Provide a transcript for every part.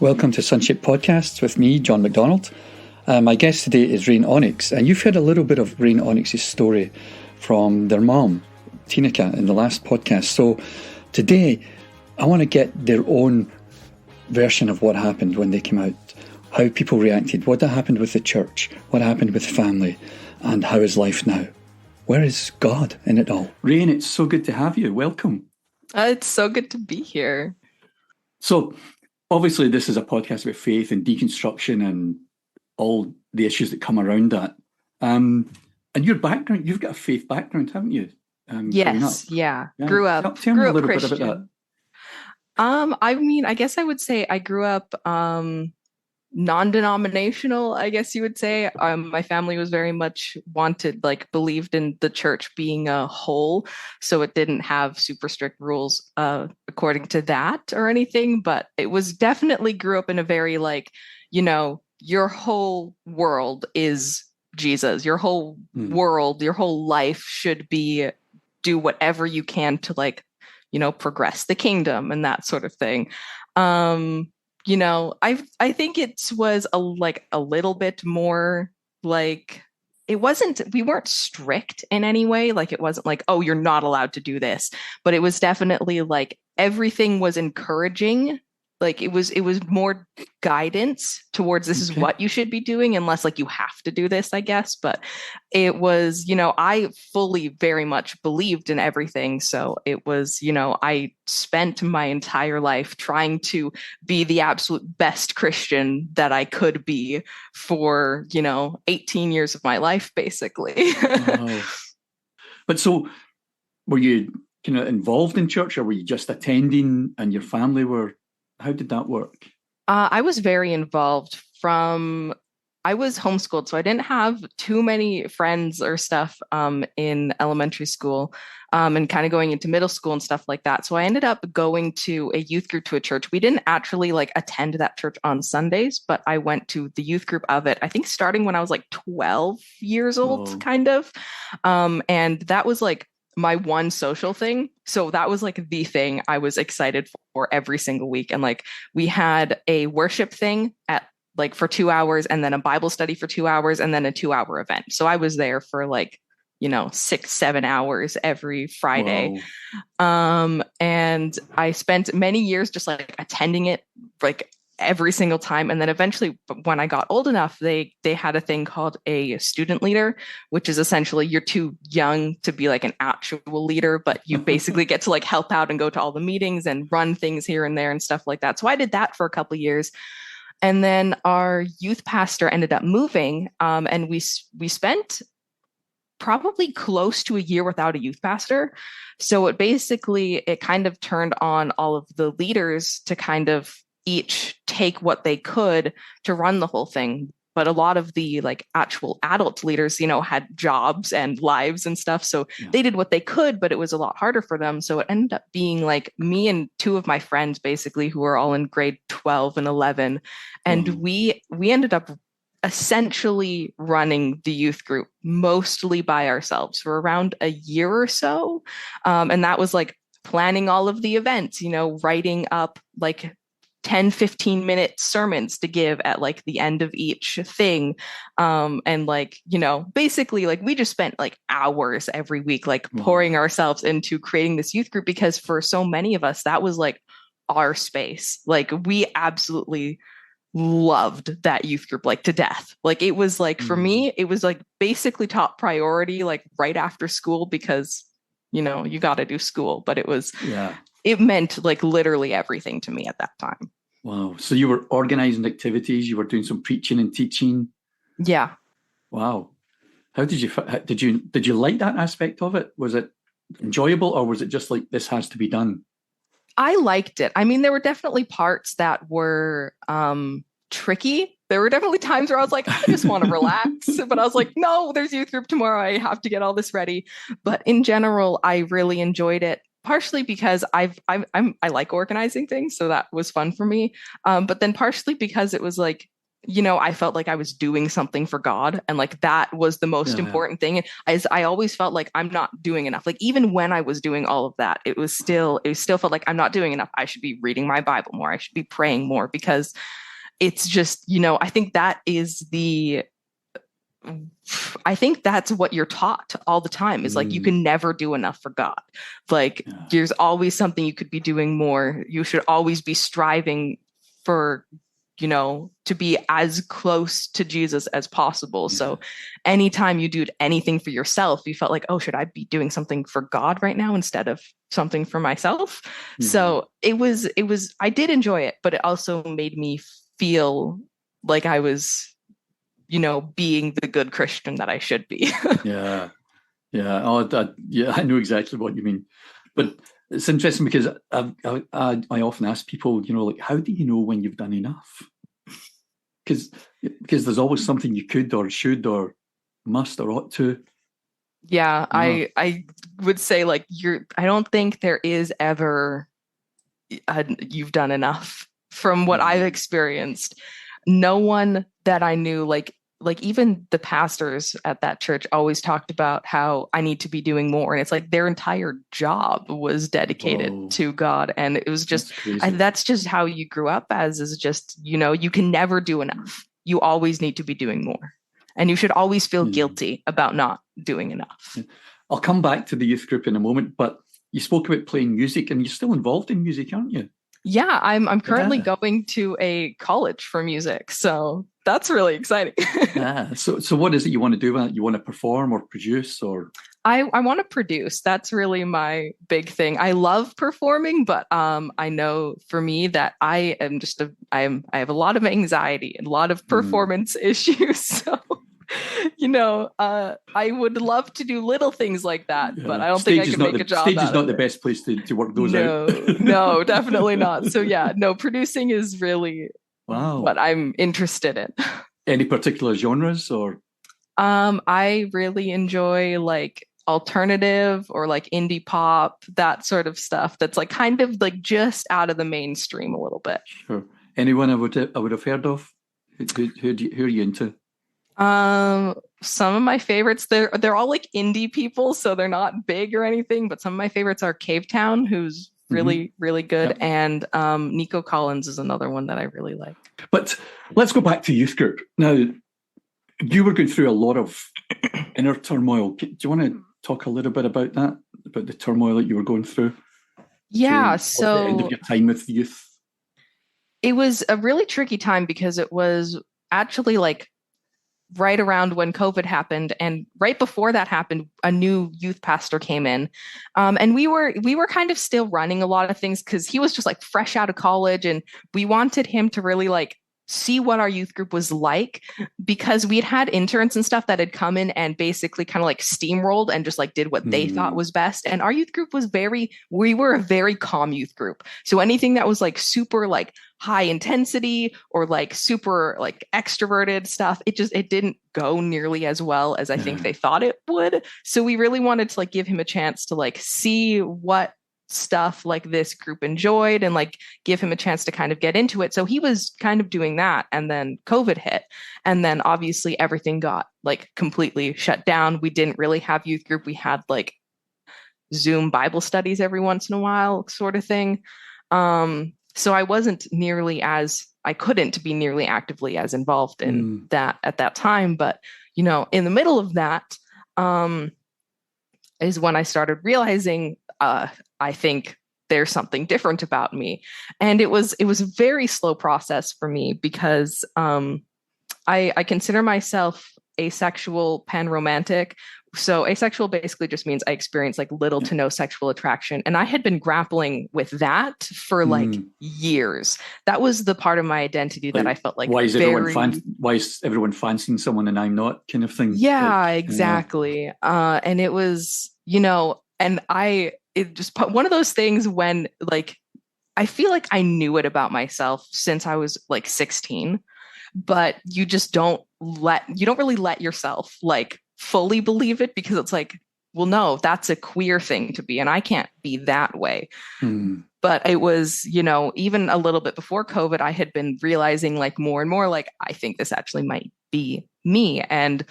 Welcome to Sunship Podcasts with me, John McDonald. My guest today is Rain Onyx, and you've heard a little bit of Rain Onyx's story from their mom, Tinica, in the last podcast. So today, I want to get their own version of what happened when they came out, how people reacted, what happened with the church, what happened with family, and how is life now? Where is God in it all? Rain, it's so good to have you. Welcome. It's so good to be here. So, obviously, this is a podcast about faith and deconstruction and all the issues that come around that. And your background, you've got a faith background, haven't you? Yes, yeah. Grew up. Tell me a little Christian. bit about that. I guess I would say I grew up non-denominational, I guess you would say. My family was very much believed in the church being a whole, so it didn't have super strict rules according to that or anything, but it was definitely grew up in a very your whole world is Jesus. Your whole world, your whole life should be do whatever you can to progress the kingdom and that sort of thing. I think it was a little bit more we weren't strict in any way. It wasn't like, oh, you're not allowed to do this, but it was definitely everything was encouraging. It was more guidance towards this is what you should be doing, unless you have to do this, I guess. But it was, I fully very much believed in everything. So it was, I spent my entire life trying to be the absolute best Christian that I could be for, 18 years of my life, basically. Wow. But so were you kind of involved in church, or were you just attending and your family were? How did that work? I was very involved I was homeschooled, so I didn't have too many friends or stuff in elementary school and kind of going into middle school and stuff like that. So I ended up going to a youth group to a church. We didn't actually attend that church on Sundays, but I went to the youth group of it, I think starting when I was 12 years old, kind of. And that was my one social thing. So that was the thing I was excited for every single week. And we had a worship thing at for 2 hours, and then a Bible study for 2 hours, and then a 2-hour event. So I was there for 6-7 hours every Friday. And I spent many years just attending it every single time. And then eventually when I got old enough, they had a thing called a student leader, which is essentially you're too young to be an actual leader, but you basically get to help out and go to all the meetings and run things here and there and stuff like that. So I did that for a couple of years. And then our youth pastor ended up moving, and we spent probably close to a year without a youth pastor. So it kind of turned on all of the leaders to kind of each take what they could to run the whole thing. But a lot of the actual adult leaders, had jobs and lives and stuff. So they did what they could, but it was a lot harder for them. So it ended up being me and two of my friends, basically, who were all in grade 12 and 11. And we ended up essentially running the youth group mostly by ourselves for around a year or so. And that was planning all of the events, writing up 10-15 minute sermons to give at the end of each thing. And basically we just spent hours every week, pouring ourselves into creating this youth group, because for so many of us, that was our space. We absolutely loved that youth group to death. It was for me, it was basically top priority, right after school, because you got to do school, but it meant literally everything to me at that time. Wow. So you were organizing activities, you were doing some preaching and teaching. Yeah. Wow. How did you like that aspect of it? Was it enjoyable, or was it just this has to be done? I liked it. I mean, there were definitely parts that were tricky. There were definitely times where I was I just want to relax. But I was no, there's youth group tomorrow. I have to get all this ready. But in general, I really enjoyed it. Partially because I like organizing things, so that was fun for me. But then partially because it was I felt like I was doing something for God, and like that was the most Yeah. important thing. As I always felt like I'm not doing enough. Like even when I was doing all of that, it still felt like I'm not doing enough. I should be reading my Bible more. I should be praying more, because it's just, I think that's what you're taught all the time, is like you Mm, can never do enough for God. Like yeah. there's always something you could be doing more. You should always be striving for, to be as close to Jesus as possible. Yeah. So anytime you do anything for yourself, you felt like, oh, should I be doing something for God right now instead of something for myself? Yeah. So I did enjoy it, but it also made me feel like I was being the good Christian that I should be. Yeah. Yeah. Yeah, I know exactly what you mean. But it's interesting because I often ask people, like, how do you know when you've done enough? Because there's always something you could or should or must or ought to. Yeah, You know. I would say like I don't think there is ever you've done enough from what I've Mm. experienced. No one that I knew, like even the pastors at that church always talked about how I need to be doing more. And it's like their entire job was dedicated Whoa, to God. And it was just, that's crazy. that's just how you grew up as, is just, you can never do enough. You always need to be doing more. And you should always feel Yeah. guilty about not doing enough. Yeah. I'll come back to the youth group in a moment, but you spoke about playing music and you're still involved in music, aren't you? Yeah, I'm currently Yeah. going to a college for music, so that's really exciting. Yeah. So what is it you want to do with it? You want to perform or produce or? I want to produce. That's really my big thing. I love performing, but I know for me that I have a lot of anxiety and a lot of Mm, performance issues. So, I would love to do little things like that, but yeah. I don't think I Stage is can not make a the job stage is out not of the it. best place to work those out. No, no, definitely not. So yeah, no, producing is really Wow. what I'm interested in. Any particular genres or? I really enjoy like alternative or like indie pop, that sort of stuff that's like kind of like just out of the mainstream a little bit. Sure. Anyone I would have heard of? Who are you into? Some of my favorites, they're all like indie people, so they're not big or anything, but some of my favorites are Cave Town, who's Hmm. really, really good, Yep. and Nico Collins is another one that I really like. But let's go back to youth group. Now, you were going through a lot of inner turmoil. Do you want to talk a little bit about that? About the turmoil that you were going through Yeah, towards the end of so your time with youth? it was a really tricky time because it was actually like right around when COVID happened, and right before that happened, a new youth pastor came in, and we were kind of still running a lot of things because he was just like fresh out of college, and we wanted him to really like see what our youth group was like, because we'd had interns and stuff that had come in and basically kind of like steamrolled and just like did what they thought Mm, was best. And our youth group we were a very calm youth group. So anything that was like super like high intensity or like super like extroverted stuff, it didn't go nearly as well as I think yeah. they thought it would. So we really wanted to like give him a chance to like see what stuff like this group enjoyed and like give him a chance to kind of get into it. So he was kind of doing that, and then COVID hit, and then obviously everything got like completely shut down. We didn't really have youth group. We had like Zoom Bible studies every once in a while, sort of thing. So I couldn't be nearly actively as involved in Mm, that at that time. But, in the middle of that, um, is when I started realizing, I think there's something different about me. And it was a very slow process for me because, I consider myself asexual panromantic. So asexual basically just means I experience like little yeah. to no sexual attraction. And I had been grappling with that for like Mm. years. That was the part of my identity that Like, I felt like very, why is everyone fancying someone and I'm not, kind of thing? yeah, Like, yeah. exactly. And it was, and it just one of those things when like, I feel like I knew it about myself since I was like 16, but you don't really let yourself like fully believe it, because it's like well, no, that's a queer thing to be, and I can't be that way. Mm. But it was, even a little bit before COVID, I had been realizing like more and more, like, I think this actually might be me. And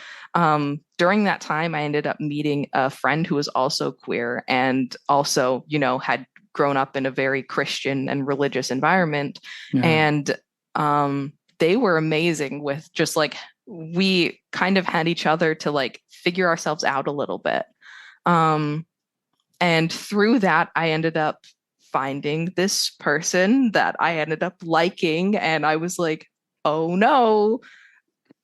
during that time, I ended up meeting a friend who was also queer and also, had grown up in a very Christian and religious environment. Yeah. And they were amazing with just like, we kind of had each other to like figure ourselves out a little bit. And through that, I ended up finding this person that I ended up liking. And I was like, oh no,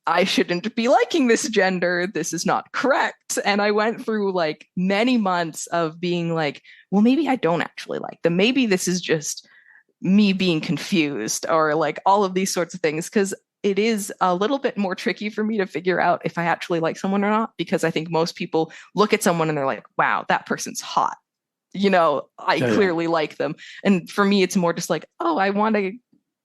I shouldn't be liking this gender. This is not correct. And I went through like many months of being like, well, maybe I don't actually like them. Maybe this is just me being confused, or like all of these sorts of things. Because it is a little bit more tricky for me to figure out if I actually like someone or not, because I think most people look at someone and they're like, wow, that person's hot. I clearly like them. And for me, it's more just like, oh, I want to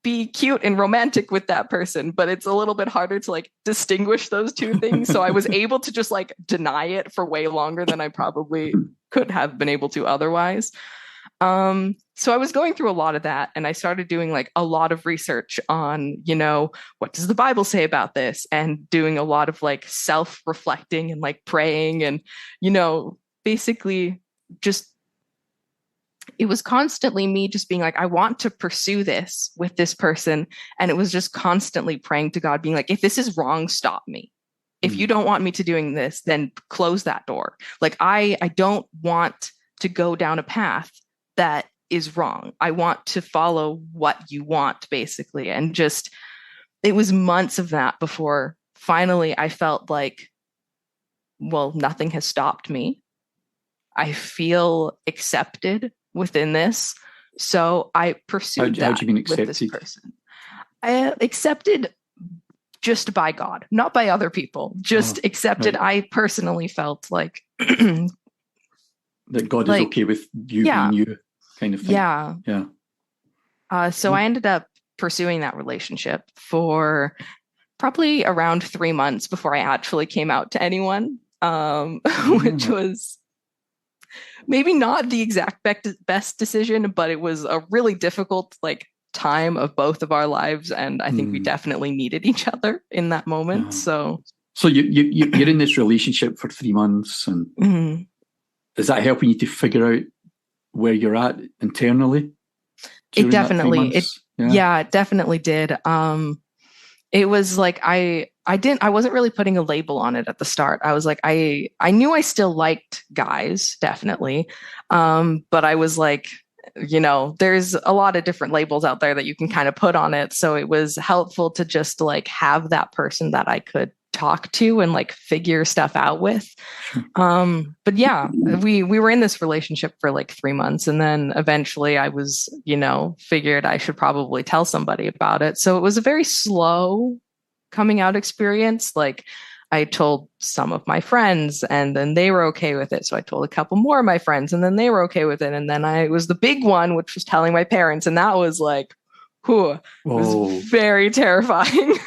be cute and romantic with that person. But it's a little bit harder to like distinguish those two things. So I was able to just like deny it for way longer than I probably could have been able to otherwise. So I was going through a lot of that, and I started doing like a lot of research on, what does the Bible say about this, and doing a lot of like self-reflecting and like praying and, basically just, it was constantly me just being like, I want to pursue this with this person. And it was just constantly praying to God, being like, if this is wrong, stop me. If you don't want me to doing this, then close that door. Like, I don't want to go down a path that is wrong. I want to follow what you want, basically. And just, it was months of that before finally I felt like, well, nothing has stopped me. I feel accepted within this. So I pursued How that do you mean accepted? with this person. I accepted just by God, not by other people, just accepted. Right. I personally felt like that God is okay with you being you, kind of thing. Yeah. So I ended up pursuing that relationship for probably around 3 months before I actually came out to anyone, which was maybe not the exact best decision, but it was a really difficult like time of both of our lives, and I think we definitely needed each other in that moment. So you're in this relationship for 3 months, and is that helping you to figure out where you're at internally? It definitely, it definitely did. It was like I wasn't really putting a label on it at the start. I was like, I knew I still liked guys, definitely. But I was like, there's a lot of different labels out there that you can kind of put on it. So it was helpful to just like have that person that I could talk to and like figure stuff out with. But yeah, we were in this relationship for like 3 months, and then eventually I was, figured I should probably tell somebody about it. So it was a very slow coming out experience. Like, I told some of my friends, and then they were okay with it. So I told a couple more of my friends, and then they were okay with it. And then I was the big one, which was telling my parents. And that was like, it was very terrifying.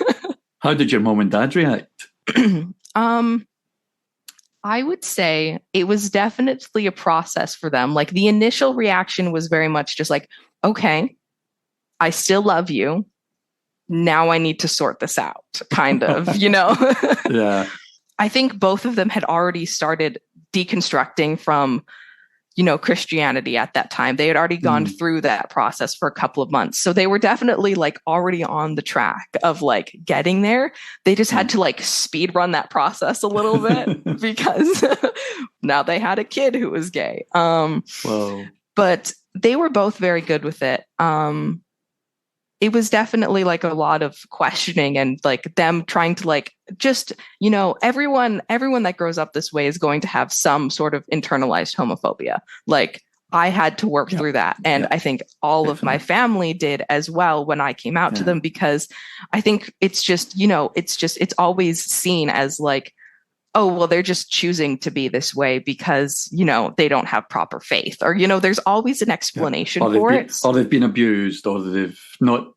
How did your mom and dad react? I would say it was definitely a process for them. Like, the initial reaction was very much just like, okay, I still love you. Now I need to sort this out, kind of, Yeah. I think both of them had already started deconstructing from, Christianity at that time. They had already gone through that process for a couple of months. So they were definitely like already on the track of like getting there. They just had to like speed run that process a little bit because now they had a kid who was gay. But they were both very good with it. It was definitely like a lot of questioning and like them trying to like just, everyone that grows up this way is going to have some sort of internalized homophobia. Like, I had to work through that. And I think all of my family did as well when I came out to them, because I think it's just, it's always seen as like, oh, well, they're just choosing to be this way because, they don't have proper faith, or, there's always an explanation for it. Or they've been abused, or they've not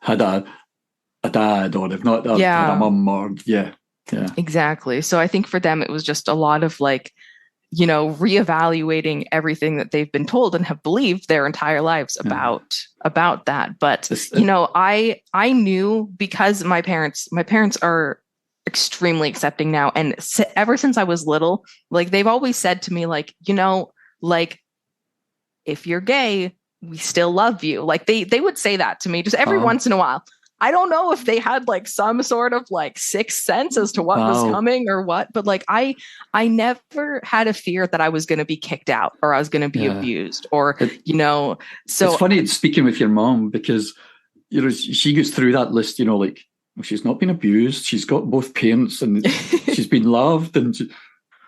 had a dad, or they've not had a mum, or, Exactly. So I think for them, it was just a lot of like reevaluating everything that they've been told and have believed their entire lives about that. But I knew, because my parents are extremely accepting now, and ever since I was little, like they've always said to me, like, like, if you're gay, we still love you. Like they would say that to me just every once in a while. I don't know if they had like some sort of like sixth sense as to what was coming or what, but like I never had a fear that I was going to be kicked out or I was going to be abused or, so. It's funny speaking with your mom, because, she goes through that list, like, well, she's not been abused. She's got both parents and she's been loved and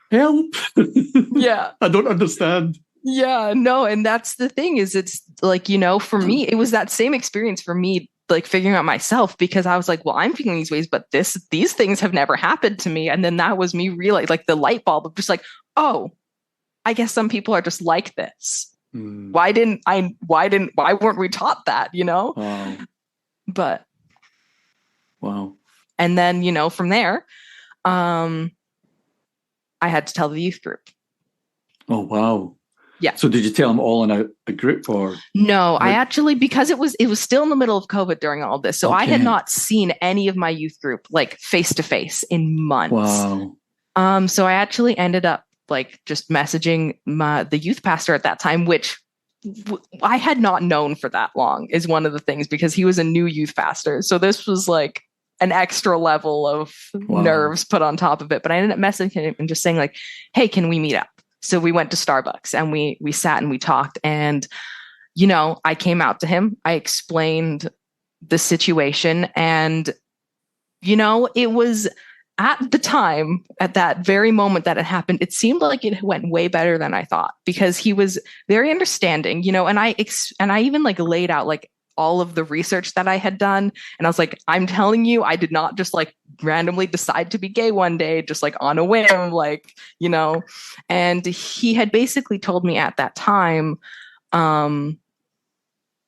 help. Yeah. I don't understand. Yeah, no. And that's the thing, is it's like, for me, it was that same experience for me, like figuring out myself, because I was like, well, I'm feeling these ways, but these things have never happened to me. And then that was me realizing, like, the light bulb of just like, oh, I guess some people are just like this. Why weren't we taught that, Wow. But wow. And then, from there, I had to tell the youth group. Oh, wow. Yeah. So did you tell them all in a group, or? No, I actually, because it was still in the middle of COVID during all this. So I had not seen any of my youth group like face to face in months. Wow. So I actually ended up like just messaging the youth pastor at that time, which I had not known for that long, is one of the things, because he was a new youth pastor. So this was like an extra level of nerves put on top of it. But I ended up messaging him and just saying like, hey, can we meet up? So we went to Starbucks and we sat and we talked, and, I came out to him. I explained the situation, and, it was at the time, at that very moment that it happened, it seemed like it went way better than I thought, because he was very understanding, and I even like laid out like all of the research that I had done. And I was like, I'm telling you, I did not just like randomly decide to be gay one day, just like on a whim, like, and he had basically told me at that time,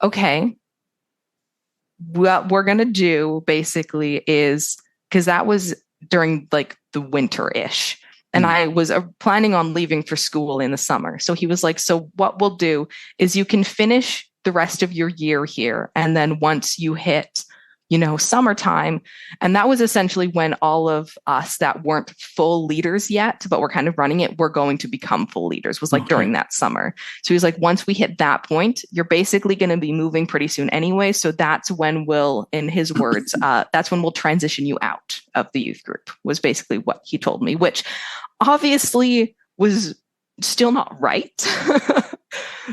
okay, what we're going to do basically is, because that was during like the winter-ish. And I was planning on leaving for school in the summer. So he was like, so what we'll do is you can finish the rest of your year here. And then once you hit, summertime, and that was essentially when all of us that weren't full leaders yet, but we're kind of running it, we're going to become full leaders, was like during that summer. So he was like, once we hit that point, you're basically going to be moving pretty soon anyway. So that's when we'll, in his words, that's when we'll transition you out of the youth group, was basically what he told me, which obviously was still not right.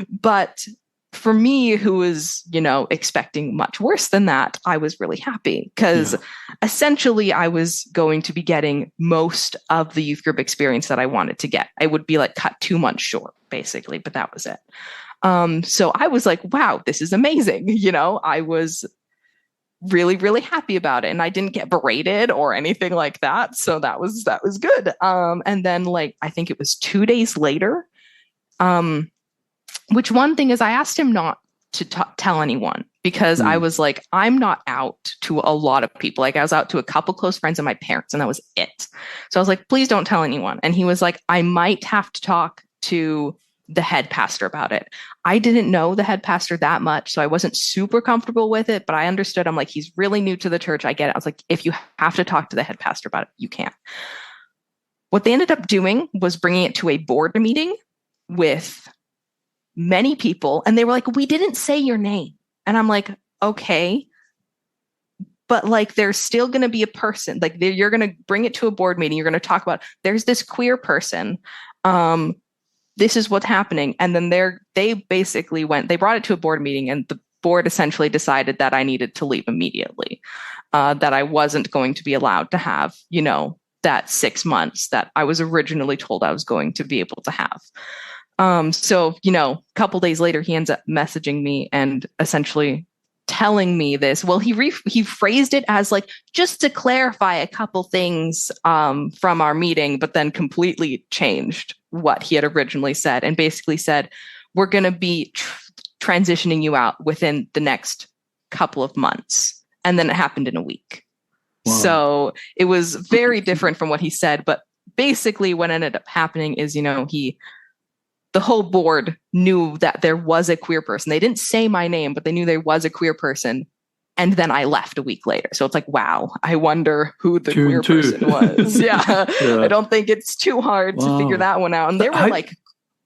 But for me, who was, expecting much worse than that, I was really happy, because essentially I was going to be getting most of the youth group experience that I wanted to get. I would be like cut 2 months short, basically, but that was it. So I was like, wow, this is amazing. I was really, really happy about it. And I didn't get berated or anything like that. So that was good. And then like, I think it was 2 days later, which one thing is I asked him not to tell anyone, because I was like, I'm not out to a lot of people. Like I was out to a couple close friends and my parents, and that was it. So I was like, please don't tell anyone. And he was like, I might have to talk to the head pastor about it. I didn't know the head pastor that much, so I wasn't super comfortable with it, but I understood. I'm like, he's really new to the church. I get it. I was like, if you have to talk to the head pastor about it, you can. What they ended up doing was bringing it to a board meeting with many people, and they were like, we didn't say your name. And I'm like, okay, but like there's still going to be a person, like you're going to bring it to a board meeting, you're going to talk about, there's this queer person, this is what's happening. And then they basically they brought it to a board meeting, and the board essentially decided that I needed to leave immediately, that I wasn't going to be allowed to have, that 6 months that I was originally told I was going to be able to have. So, a couple days later, he ends up messaging me and essentially telling me this. Well, he phrased it as like, just to clarify a couple things from our meeting, but then completely changed what he had originally said, and basically said, we're going to be transitioning you out within the next couple of months. And then it happened in a week. Wow. So it was very different from what he said, but basically what ended up happening is, the whole board knew that there was a queer person. They didn't say my name, but they knew there was a queer person. And then I left a week later. So it's like, wow, I wonder who the queer person was. Yeah. I don't think it's too hard to figure that one out. And they were like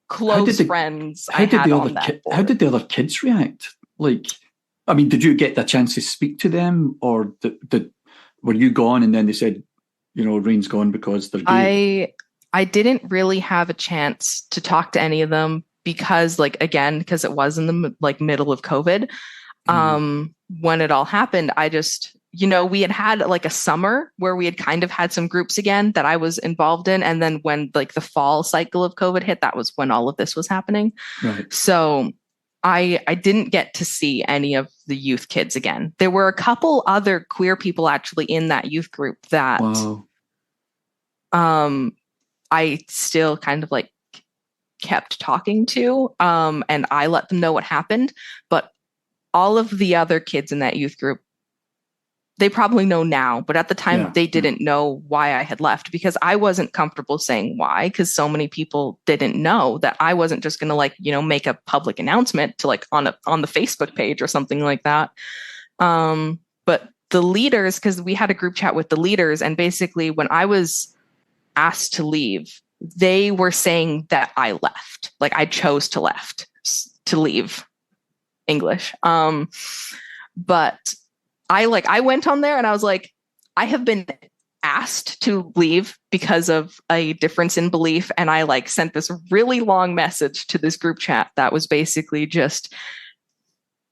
close friends I had on that board. How did the other kids react? Like, I mean, did you get the chance to speak to them, or were you gone and then they said, Rain's gone because they're gay? I didn't really have a chance to talk to any of them because, because it was in the middle of COVID. When it all happened, I just, we had a summer where we had kind of had some groups again that I was involved in. And then when the fall cycle of COVID hit, that was when all of this was happening. Right. So I didn't get to see any of the youth kids again. There were a couple other queer people actually in that youth group that I still kind of kept talking to, and I let them know what happened. But all of the other kids in that youth group, they probably know now, but at the time they didn't know why I had left, because I wasn't comfortable saying why, because so many people didn't know that I wasn't just going to make a public announcement to on the Facebook page or something like that. But the leaders, because we had a group chat with the leaders, and basically when I was asked to leave, they were saying that I left. I chose to leave English. But I went on there and I was like, I have been asked to leave because of a difference in belief. And I sent this really long message to this group chat that was basically just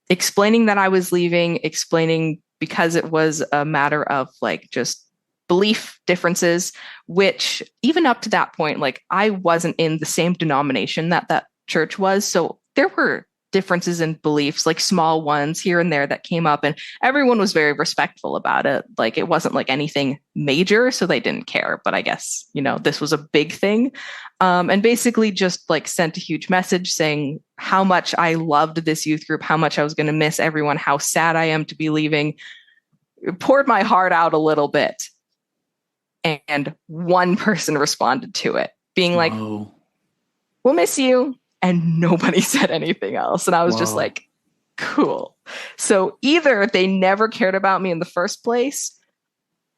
explaining that I was leaving, explaining because it was a matter of just belief differences, which even up to that point, I wasn't in the same denomination that church was. So there were differences in beliefs, small ones here and there that came up, and everyone was very respectful about it. It wasn't anything major, so they didn't care. But I guess, this was a big thing. And basically just sent a huge message saying how much I loved this youth group, how much I was going to miss everyone, how sad I am to be leaving. It poured my heart out a little bit. And one person responded to it, being like, we'll miss you. And nobody said anything else. And I was just like, cool. So either they never cared about me in the first place,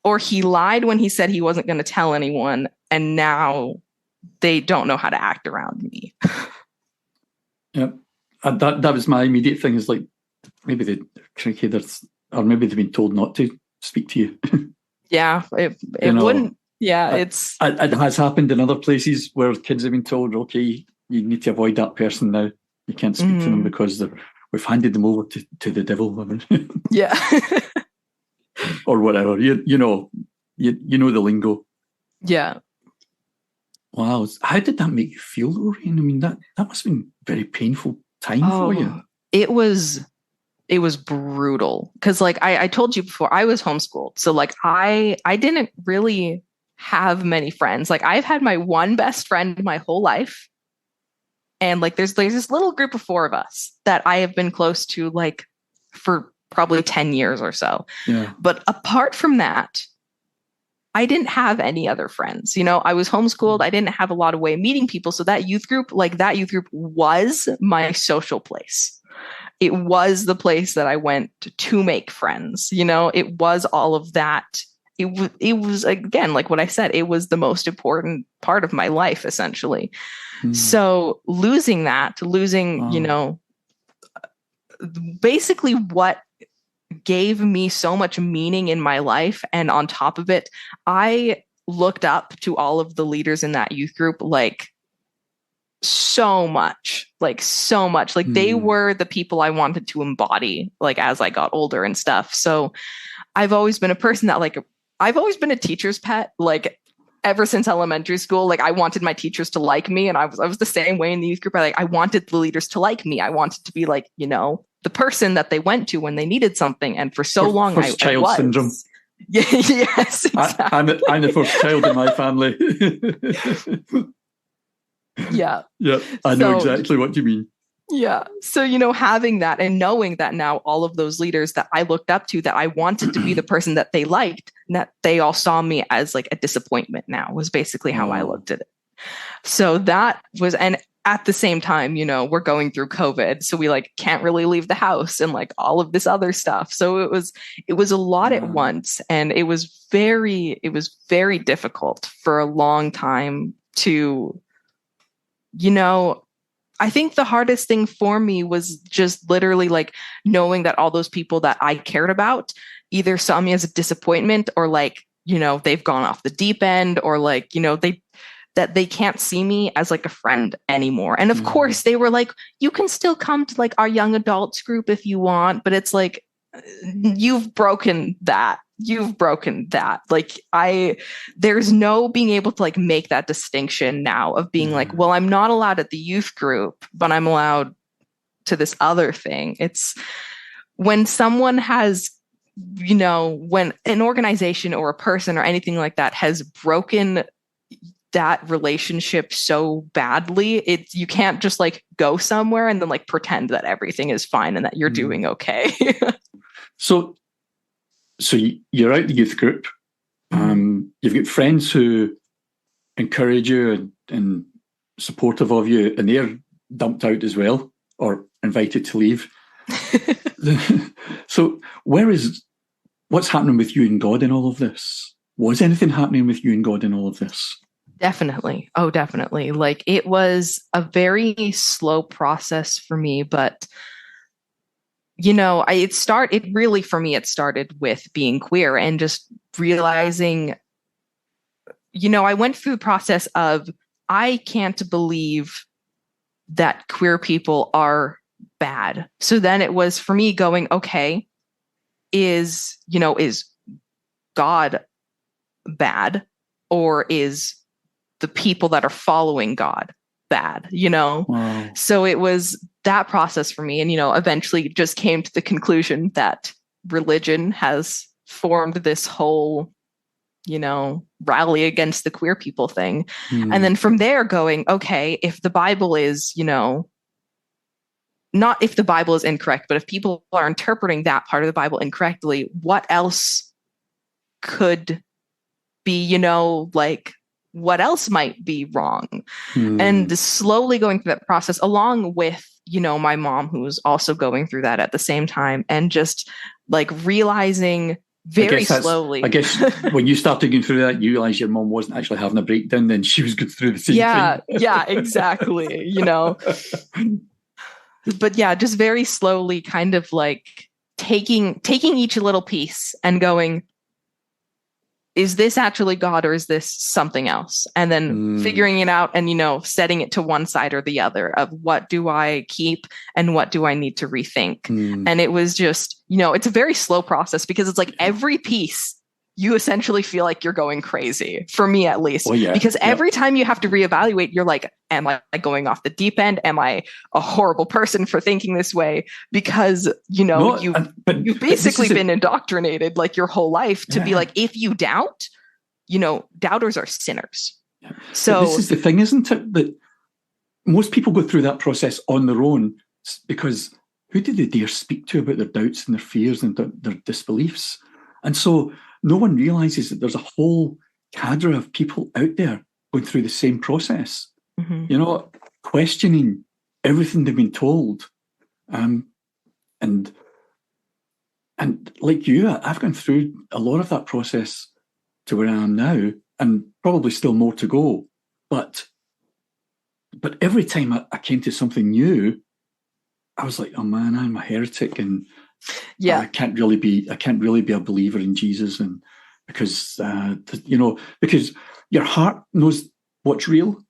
or he lied when he said he wasn't going to tell anyone. And now they don't know how to act around me. Yep. That was my immediate thing, is maybe they're tricky, or maybe they've been told not to speak to you. Yeah, it wouldn't. Yeah, it has happened in other places where kids have been told, okay, you need to avoid that person now. You can't speak to them because we've handed them over to the devil. Yeah. Or whatever. You know the lingo. Yeah. Wow. How did that make you feel, Rain? I mean, that must have been a very painful time for you. It was brutal. Because I told you before, I was homeschooled. So I didn't really have many friends. I've had my one best friend my whole life. And there's this little group of 4 of us that I have been close to for probably 10 years or so. Yeah. But apart from that, I didn't have any other friends. I was homeschooled. I didn't have a lot of way of meeting people. So that youth group was my social place. It was the place that I went to make friends. It was all of that. It was again, what I said, it was the most important part of my life, essentially. So losing, basically what gave me so much meaning in my life. And on top of it, I looked up to all of the leaders in that youth group, so much. They were the people I wanted to embody, as I got older and stuff. So I've always been a person that I've always been a teacher's pet. Ever since elementary school, I wanted my teachers to like me. And I was the same way in the youth group. I wanted the leaders to like me. I wanted to be the person that they went to when they needed something. And for so long, first child was. Syndrome. Yes, exactly. I'm the first child in my family. Yeah. Yeah, I know exactly what you mean. Yeah. So, having that and knowing that now all of those leaders that I looked up to, that I wanted to be the person that they liked, and that they all saw me as like a disappointment now, was basically how I looked at it. So that was, and at the same time, we're going through COVID, so we like can't really leave the house and like all of this other stuff. So it was a lot at once, and it was very difficult for a long time to, I think the hardest thing for me was just literally like knowing that all those people that I cared about either saw me as a disappointment, or like, they've gone off the deep end, or like, that they can't see me as like a friend anymore. And of course they were like, you can still come to like our young adults group if you want, but it's like, you've broken that. Like there's no being able to like make that distinction now of being like, well, I'm not allowed at the youth group, but I'm allowed to this other thing. It's when someone has, when an organization or a person or anything like that has broken that relationship so badly, you can't just like go somewhere and then like pretend that everything is fine and that you're doing okay. So you're out the youth group. You've got friends who encourage you and supportive of you, and they're dumped out as well, or invited to leave. So what's happening with you and God in all of this? Was anything happening with you and God in all of this? Definitely. Oh, definitely. Like it was a very slow process for me, but it started with being queer and just realizing, I went through the process of, I can't believe that queer people are bad. So then it was for me going, okay, is God bad, or is the people that are following God bad, Wow. So it was that process for me. And, eventually just came to the conclusion that religion has formed this whole, rally against the queer people thing. And then from there going, okay, if the Bible is, not if the Bible is incorrect, but if people are interpreting that part of the Bible incorrectly, what else could be, like, what else might be wrong? And slowly going through that process along with, my mom, who's also going through that at the same time, and just like realizing very slowly. I guess when you started going through that, you realized your mom wasn't actually having a breakdown, then she was going through the same thing. Yeah, exactly. But yeah, just very slowly kind of like taking each little piece and going, is this actually God, or is this something else? And then figuring it out and, setting it to one side or the other of what do I keep and what do I need to rethink? And it was just, it's a very slow process, because it's like every piece you essentially feel like you're going crazy, for me at least. Because every time you have to reevaluate, you're like, am I going off the deep end? Am I a horrible person for thinking this way? Because, you've basically been indoctrinated like your whole life to be like, if you doubt, doubters are sinners. Yeah. So but this is the thing, isn't it? That most people go through that process on their own, because who do they dare speak to about their doubts and their fears and their disbeliefs? And so no one realizes that there's a whole cadre of people out there going through the same process, questioning everything they've been told. And like you, I've gone through a lot of that process to where I am now, and probably still more to go. But every time I came to something new, I was like, oh man, I'm a heretic, and I can't really be a believer in Jesus, and because your heart knows what's real.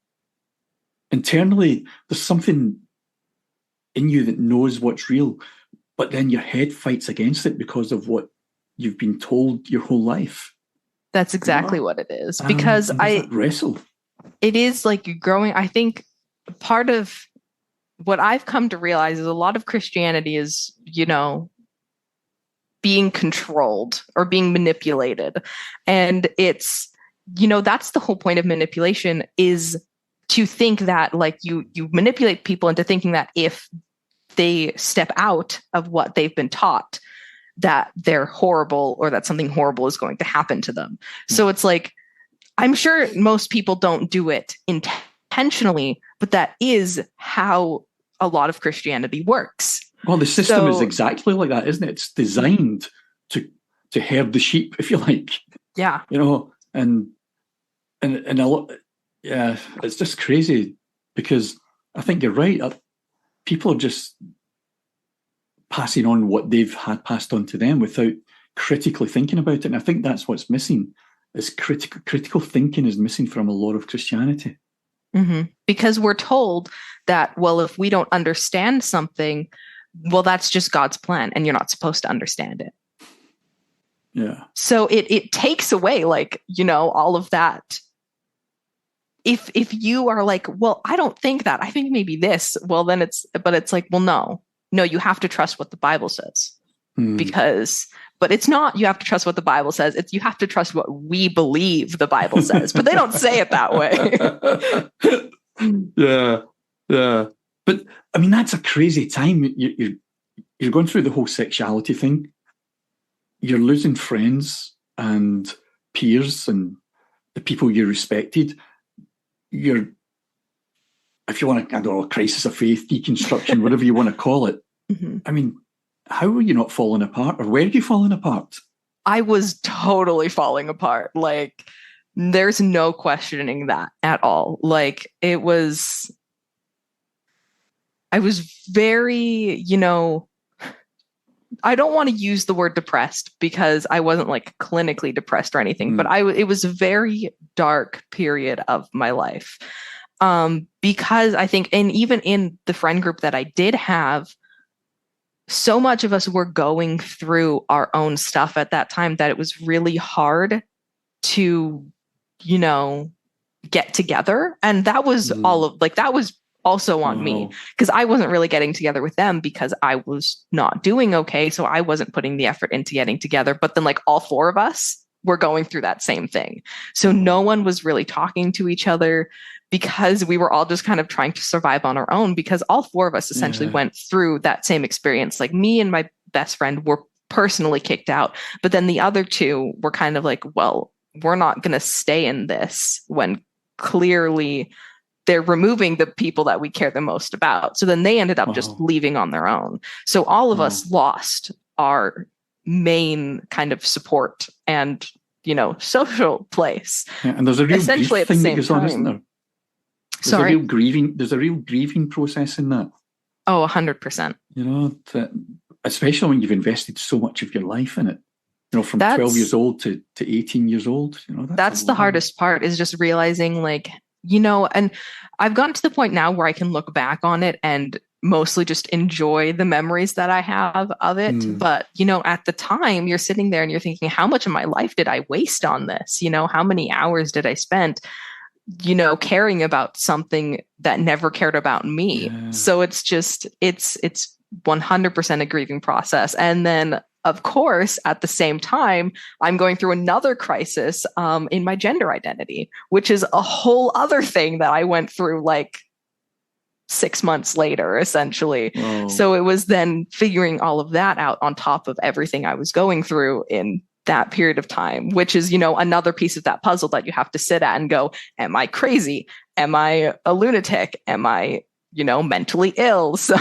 Internally, there's something in you that knows what's real, but then your head fights against it because of what you've been told your whole life. That's exactly what it is. Because I wrestle. It is like growing. I think part of what I've come to realize is a lot of Christianity is, being controlled or being manipulated. And it's, that's the whole point of manipulation, is to think that like you manipulate people into thinking that if they step out of what they've been taught, that they're horrible or that something horrible is going to happen to them. So it's like, I'm sure most people don't do it intentionally, but that is how a lot of Christianity works. Well, the system is exactly like that, isn't it? It's designed to herd the sheep, if you like. Yeah. And a lot, yeah, it's just crazy, because I think you're right. People are just passing on what they've had passed on to them without critically thinking about it. And I think that's what's missing. Is critical thinking is missing from a lot of Christianity. Mm-hmm. Because we're told that, well, if we don't understand something, well, that's just God's plan and you're not supposed to understand it. Yeah. So it takes away, like, all of that. If you are like, well, I don't think that, I think maybe this, well, then it's like, well, no, you have to trust what the Bible says. But it's not, you have to trust what the Bible says. It's, you have to trust what we believe the Bible says, but they don't say it that way. Yeah. But I mean, that's a crazy time. You're going through the whole sexuality thing. You're losing friends and peers and the people you respected. If you want to, I don't know, crisis of faith, deconstruction, whatever you want to call it. Mm-hmm. I mean, how were you not falling apart, or were you falling apart? I was totally falling apart. Like, there's no questioning that at all. Like, I was very, I don't want to use the word depressed, because I wasn't like clinically depressed or anything, but it was a very dark period of my life. Because I think, and even in the friend group that I did have, so much of us were going through our own stuff at that time that it was really hard to, get together. And that was that was also on me, because I wasn't really getting together with them because I was not doing okay. So I wasn't putting the effort into getting together. But then like all four of us were going through that same thing. So no one was really talking to each other, because we were all just kind of trying to survive on our own, because all four of us essentially went through that same experience. Like, me and my best friend were personally kicked out, but then the other two were kind of like, well, we're not going to stay in this when clearly they're removing the people that we care the most about. So then they ended up just leaving on their own. So all of us lost our main kind of support and, social place. Yeah, and there's a real essentially grief thing that goes on, isn't there? There's a real grieving process in that. Oh, 100%. Especially when you've invested so much of your life in it. From 12 years old to 18 years old. That's the hardest part, is just realizing, like, and I've gotten to the point now where I can look back on it and mostly just enjoy the memories that I have of it. But, at the time you're sitting there and you're thinking, how much of my life did I waste on this? How many hours did I spend, caring about something that never cared about me? Yeah. So it's 100% a grieving process. And then, of course, at the same time, I'm going through another crisis in my gender identity, which is a whole other thing that I went through like 6 months later, essentially. Oh. So it was then figuring all of that out on top of everything I was going through in that period of time, which is, another piece of that puzzle that you have to sit at and go, am I crazy? Am I a lunatic? Am I, mentally ill? So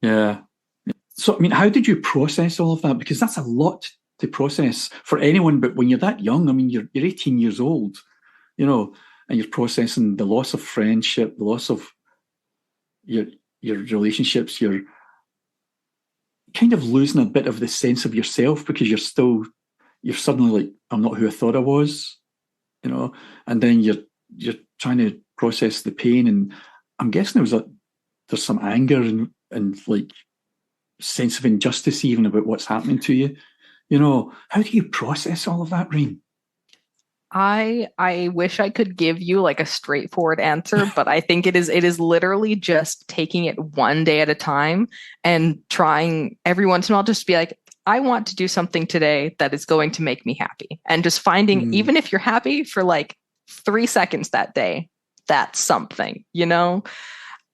yeah. So, I mean, how did you process all of that? Because that's a lot to process for anyone. But when you're that young, I mean, you're 18 years old, and you're processing the loss of friendship, the loss of your relationships. You're kind of losing a bit of the sense of yourself, because you're suddenly like, I'm not who I thought I was, and then you're trying to process the pain. And I'm guessing there's some anger and like sense of injustice even about what's happening to you. How do you process all of that, Rain? I wish I could give you like a straightforward answer, but I think it is literally just taking it one day at a time and trying every once in a while just be like, I want to do something today that is going to make me happy. And just finding, even if you're happy for like 3 seconds that day, that's something,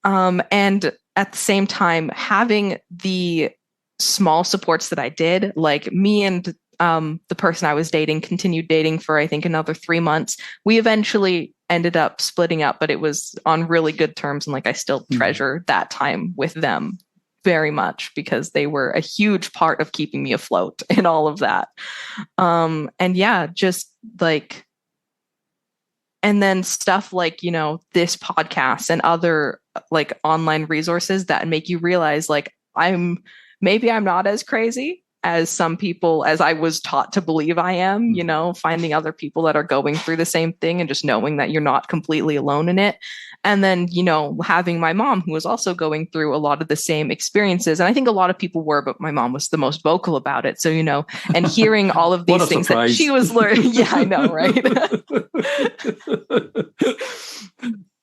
And at the same time, having the small supports that I did, like me and the person I was dating continued dating for, I think, another 3 months. We eventually ended up splitting up, but it was on really good terms. And like, I still treasure that time with them very much because they were a huge part of keeping me afloat in all of that. And yeah, just like, and then stuff like, you know, this podcast and other like online resources that make you realize like, maybe I'm not as crazy as some people, as I was taught to believe I am, you know, finding other people that are going through the same thing and just knowing that you're not completely alone in it. And then, you know, having my mom, who was also going through a lot of the same experiences. And I think a lot of people were, but my mom was the most vocal about it. So, you know, and hearing all of these things that she was learning. Yeah, I know, right?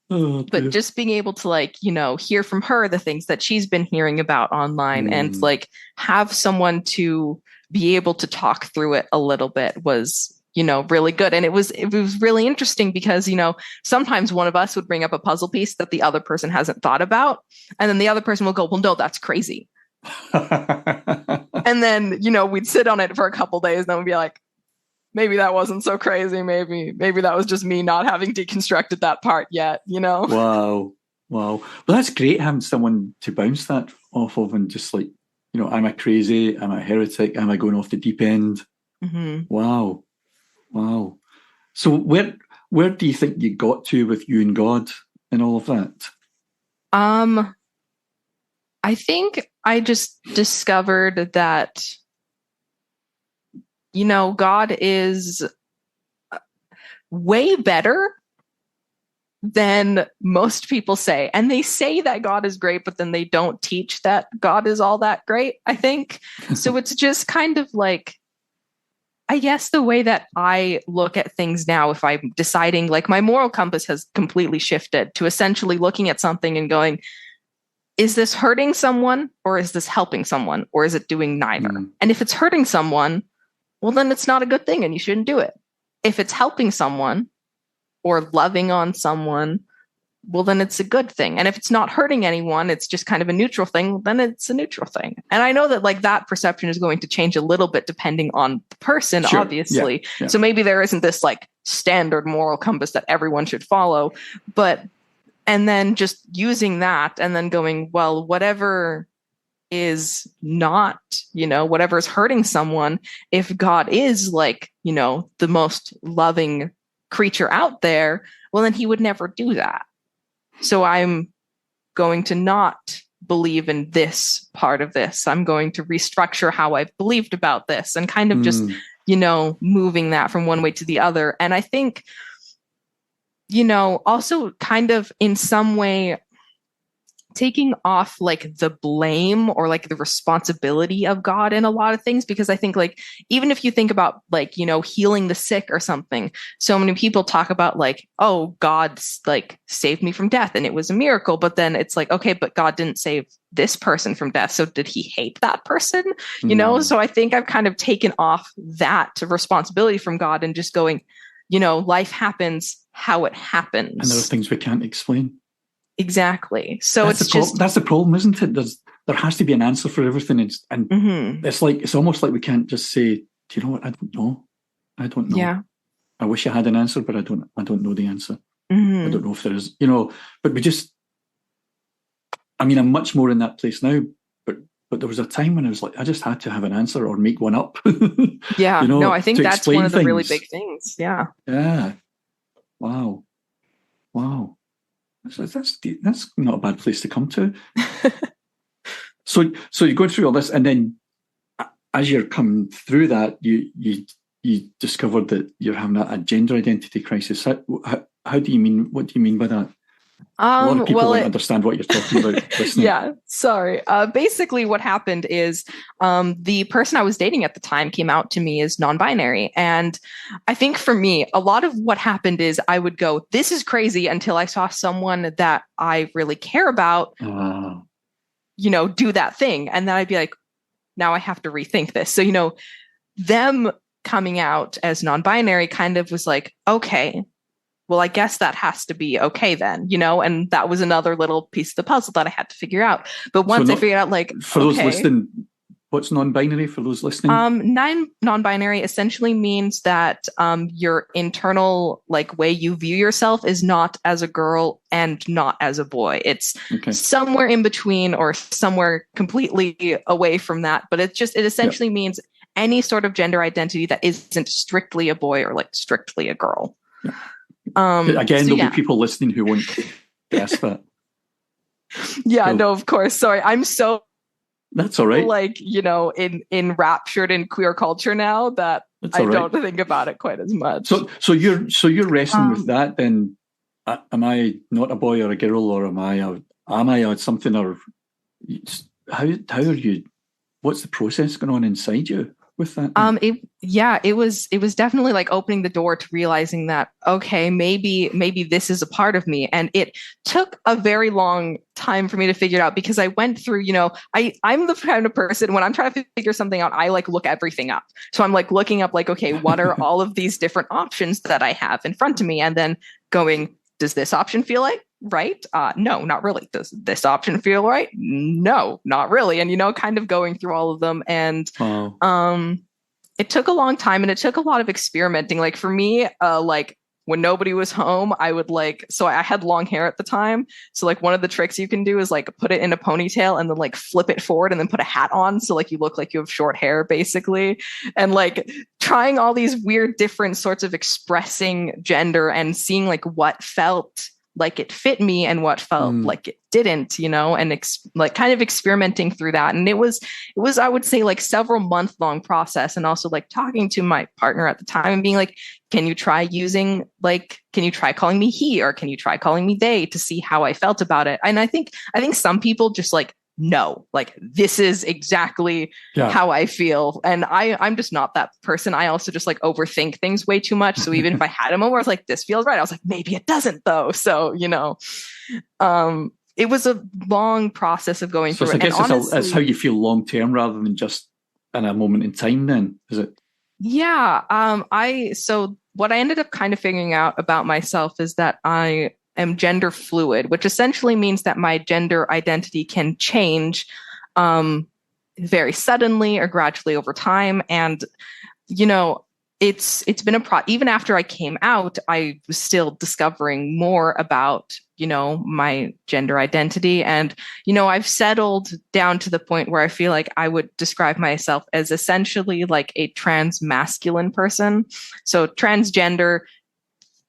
But just being able to like, you know, hear from her the things that she's been hearing about online and like have someone to be able to talk through it a little bit was, you know, really good. And it was really interesting because, you know, sometimes one of us would bring up a puzzle piece that the other person hasn't thought about. And then the other person will go, well, no, that's crazy. And then, you know, we'd sit on it for a couple of days and then we'd be like, maybe that wasn't so crazy. Maybe that was just me not having deconstructed that part yet, you know? Wow. Well, that's great having someone to bounce that off of and just like, you know, am I crazy? Am I a heretic? Am I going off the deep end? Mm-hmm. Wow. So where do you think you got to with you and God and all of that? I think I just discovered that, you know, God is way better than most people say. And they say that God is great, but then they don't teach that God is all that great, I think. So it's just kind of like, I guess the way that I look at things now, if I'm deciding, like my moral compass has completely shifted to essentially looking at something and going, is this hurting someone or is this helping someone or is it doing neither? And if it's hurting someone, well, then it's not a good thing and you shouldn't do it. If it's helping someone or loving on someone, well, then it's a good thing. And if it's not hurting anyone, it's just kind of a neutral thing, then it's a neutral thing. And I know that like that perception is going to change a little bit depending on the person, sure. Obviously. Yeah. So maybe there isn't this like standard moral compass that everyone should follow, and then just using that and then going, well, whatever is not, you know, whatever is hurting someone, if God is like, you know, the most loving creature out there, well, then he would never do that. So I'm going to not believe in this part of this. I'm going to restructure how I've believed about this and kind of just, you know, moving that from one way to the other. And I think, you know, also kind of in some way taking off like the blame or like the responsibility of God in a lot of things, because I think like, even if you think about like, you know, healing the sick or something, so many people talk about like, oh, God's like saved me from death and it was a miracle. But then it's like, okay, but God didn't save this person from death. So did he hate that person? You know? So I think I've kind of taken off that responsibility from God and just going, you know, life happens how it happens. And there are things we can't explain. Exactly. So that's that's the problem, isn't it? There has to be an answer for everything. It's like, it's almost like we can't just say, do you know what? I don't know. Yeah. I wish I had an answer, but I don't know the answer. I don't know if there is, you know, but I'm much more in that place now, but there was a time when I was like, I just had to have an answer or make one up. Yeah. You know, no, I think that's one of the really big things. Yeah. Yeah. Wow. That's not a bad place to come to. So you go through all this, and then as you're coming through that, you discovered that you're having a gender identity crisis. How do you mean? What do you mean by that? A lot of people won't understand what you're talking about. Yeah, sorry. Basically, what happened is the person I was dating at the time came out to me as non-binary. And I think for me, a lot of what happened is I would go, this is crazy, until I saw someone that I really care about, you know, do that thing. And then I'd be like, now I have to rethink this. So, you know, them coming out as non-binary kind of was like, okay, well, I guess that has to be okay then, you know? And that was another little piece of the puzzle that I had to figure out. But once I figured out, like, for those listening, what's non-binary for those listening? Non-binary essentially means that your internal like way you view yourself is not as a girl and not as a boy. It's somewhere in between or somewhere completely away from that. But it essentially means any sort of gender identity that isn't strictly a boy or like strictly a girl. Again, there'll be people listening who won't guess that. No, of course. Sorry, I'm so that's all right. Like, you know, enraptured in queer culture now that I don't think about it quite as much. So you're wrestling with that then. Am I not a boy or a girl, or am I something, or how are you? What's the process going on inside you with that? It was definitely like opening the door to realizing that, okay, maybe this is a part of me. And it took a very long time for me to figure it out, because I went through, you know, I'm the kind of person when I'm trying to figure something out, I like look everything up. So I'm like looking up like, okay, what are all of these different options that I have in front of me? And then going, does this option feel like right? No, not really. Does this option feel right? No, not really. And, you know, kind of going through all of them. And it took a long time, and it took a lot of experimenting. Like for me, like when nobody was home, I would so I had long hair at the time. So like one of the tricks you can do is like put it in a ponytail and then like flip it forward and then put a hat on. So like you look like you have short hair basically. And like trying all these weird different sorts of expressing gender and seeing like what felt like it fit me and what felt like it didn't, you know, and like kind of experimenting through that. And it was, I would say, like several month long process. And also like talking to my partner at the time and being like, can you try calling me he, or can you try calling me they, to see how I felt about it? And I think some people just like, no, like this is exactly how I feel. And I'm just not that person. I also just like overthink things way too much. So even if I had a moment where I was like, this feels right, I was like, maybe it doesn't though. So, you know, it was a long process of going through it. I guess it's how you feel long term rather than just in a moment in time then, is it? Yeah. So what I ended up kind of figuring out about myself is that I am gender fluid, which essentially means that my gender identity can change very suddenly or gradually over time. And, you know, it's been even after I came out, I was still discovering more about, you know, my gender identity. And, you know, I've settled down to the point where I feel like I would describe myself as essentially like a trans masculine person. So transgender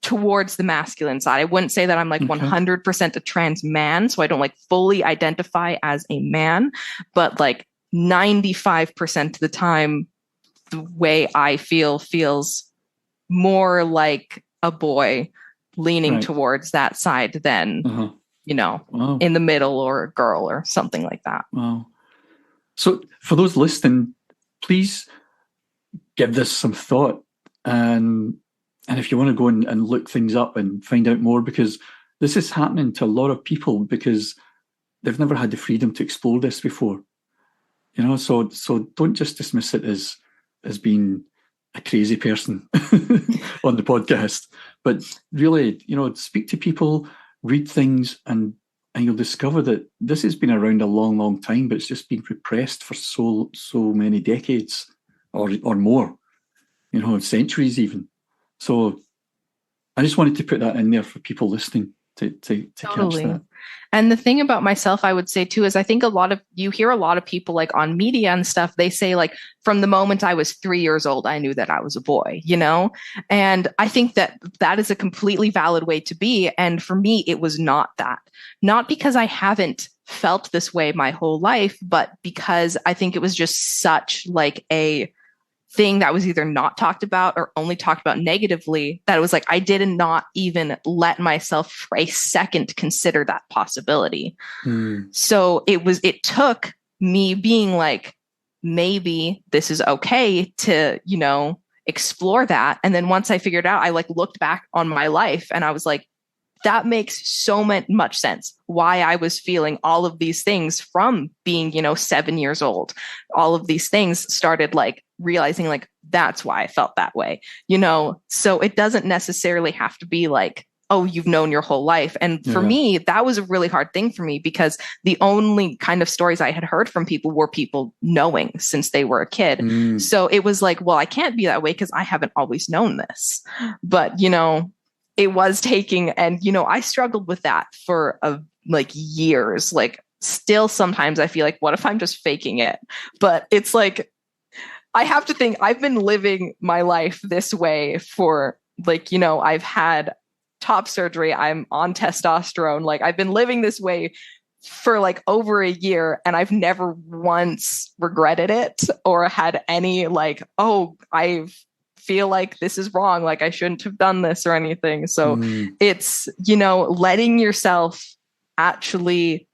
towards the masculine side. I wouldn't say that I'm like 100% a trans man, so I don't like fully identify as a man, but like 95% of the time, the way I feel feels more like a boy, leaning towards that side than, you know, in the middle, or a girl or something like that. Wow. So for those listening, please give this some thought. And if you want to go and look things up and find out more, because this is happening to a lot of people because they've never had the freedom to explore this before. You know, so don't just dismiss it as being a crazy person on the podcast, but really, you know, speak to people, read things, and you'll discover that this has been around a long, long time, but it's just been repressed for so many decades or more, you know, centuries even. So I just wanted to put that in there for people listening to catch that. And the thing about myself, I would say too, is I think you hear a lot of people like on media and stuff, they say like, from the moment I was 3 years old, I knew that I was a boy, you know? And I think that is a completely valid way to be. And for me, it was not that. Not because I haven't felt this way my whole life, but because I think it was just such like a thing that was either not talked about or only talked about negatively, that it was like I did not even let myself for a second consider that possibility. So it took me being like, maybe this is okay to, you know, explore that. And then once I figured out, I like looked back on my life and I was like, that makes so much sense why I was feeling all of these things from being, you know, 7 years old. All of these things started like realizing like, that's why I felt that way, you know? So it doesn't necessarily have to be like oh, you've known your whole life. And for me, that was a really hard thing for me, because the only kind of stories I had heard from people were people knowing since they were a kid. So it was like, well, I can't be that way because I haven't always known this. But, you know, it was taking, and, you know, I struggled with that for like years. Like, still sometimes I feel like, what if I'm just faking it? But it's like, I have to think I've been living my life this way for, like, you know, I've had top surgery. I'm on testosterone. Like, I've been living this way for like over a year, and I've never once regretted it or had any like, oh, I feel like this is wrong. Like, I shouldn't have done this or anything. So it's, you know, letting yourself actually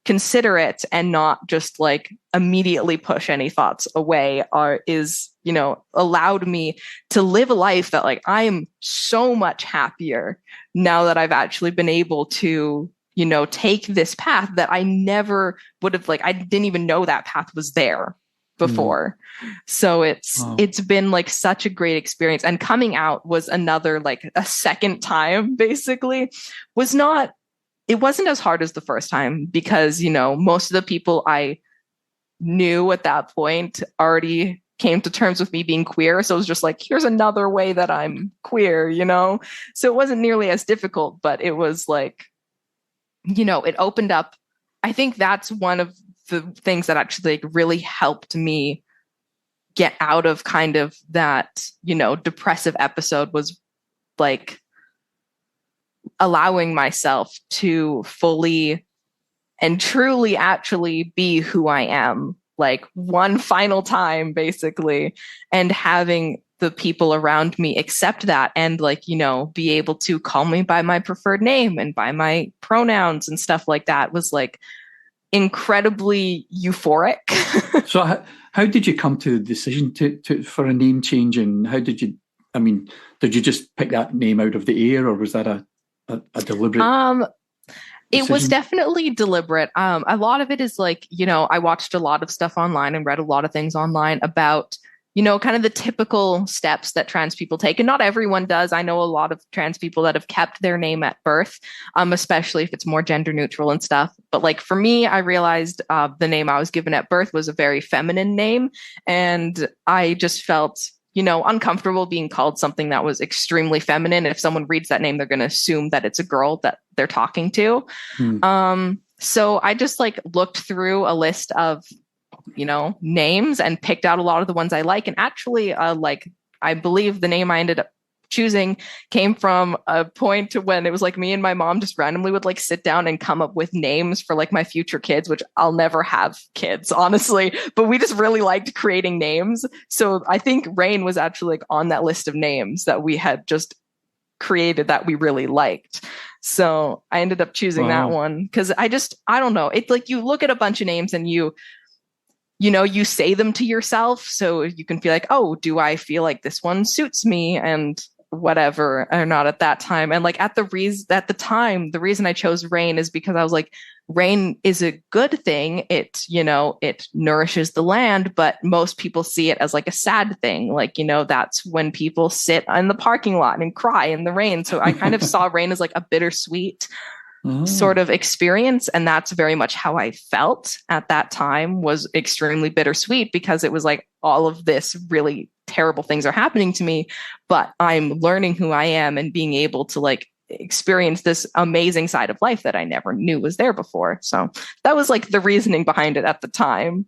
consider it and not just like immediately push any thoughts away is, you know, allowed me to live a life that, like, I am so much happier now that I've actually been able to, you know, take this path that I never would have, like, I didn't even know that path was there before. So it's been like such a great experience. And coming out was another, like, a second time basically it wasn't as hard as the first time, because, you know, most of the people I knew at that point already came to terms with me being queer. So it was just like, here's another way that I'm queer, you know? So it wasn't nearly as difficult, but it was like, you know, it opened up. I think that's one of the things that actually, like, really helped me get out of kind of that, you know, depressive episode, was like allowing myself to fully and truly actually be who I am, like, one final time basically, and having the people around me accept that and, like, you know, be able to call me by my preferred name and by my pronouns and stuff like that was like incredibly euphoric. So how did you come to the decision to for a name change, and how did you, I mean, did you just pick that name out of the air, or was that a deliberate it was definitely deliberate. A lot of it is like, you know, I watched a lot of stuff online and read a lot of things online about, you know, kind of the typical steps that trans people take. And not everyone does. I know a lot of trans people that have kept their name at birth, especially if it's more gender neutral and stuff. But like for me, I realized the name I was given at birth was a very feminine name. And I just felt, you know, uncomfortable being called something that was extremely feminine. If someone reads that name, they're going to assume that it's a girl that they're talking to. So I just like looked through a list of, you know, names and picked out a lot of the ones I like. And actually, like, I believe the name I ended up choosing came from a point when it was like me and my mom just randomly would like sit down and come up with names for like my future kids, which I'll never have kids, honestly, but we just really liked creating names. So I think Rain was actually like on that list of names that we had just created that we really liked. So I ended up choosing that one because I don't know. It's like you look at a bunch of names and you know, you say them to yourself so you can feel like, oh, do I feel like this one suits me and whatever, or not at that time. And like at the time, the reason I chose Rain is because I was like, rain is a good thing. It, you know, it nourishes the land, but most people see it as like a sad thing. Like, you know, that's when people sit in the parking lot and cry in the rain. So I kind of saw rain as like a bittersweet sort of experience. And that's very much how I felt at that time, was extremely bittersweet, because it was like all of this really terrible things are happening to me, but I'm learning who I am and being able to like experience this amazing side of life that I never knew was there before. So that was like the reasoning behind it at the time.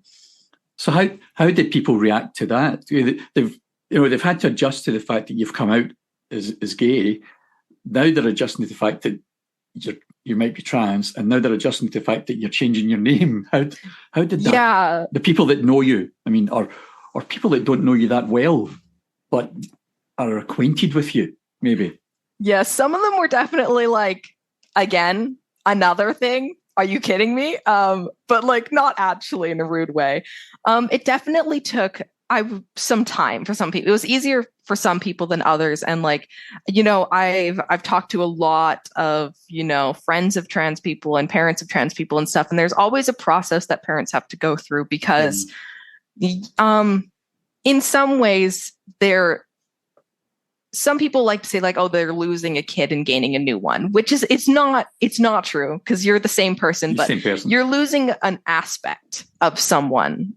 So how did people react to that? They've had to adjust to the fact that you've come out as gay. Now they're adjusting to the fact that you might be trans, and now they're adjusting to the fact that you're changing your name. How did that? Yeah. The people that know you, I mean, or people that don't know you that well, but are acquainted with you, maybe. Yeah, some of them were definitely like, again, another thing. Are you kidding me? But like not actually in a rude way. It definitely took some time for some people. It was easier for some people than others. And like, you know, I've talked to a lot of, you know, friends of trans people and parents of trans people and stuff. And there's always a process that parents have to go through because in some ways they're some people like to say like, oh, they're losing a kid and gaining a new one, which is it's not true, because you're the same person, but you're losing an aspect of someone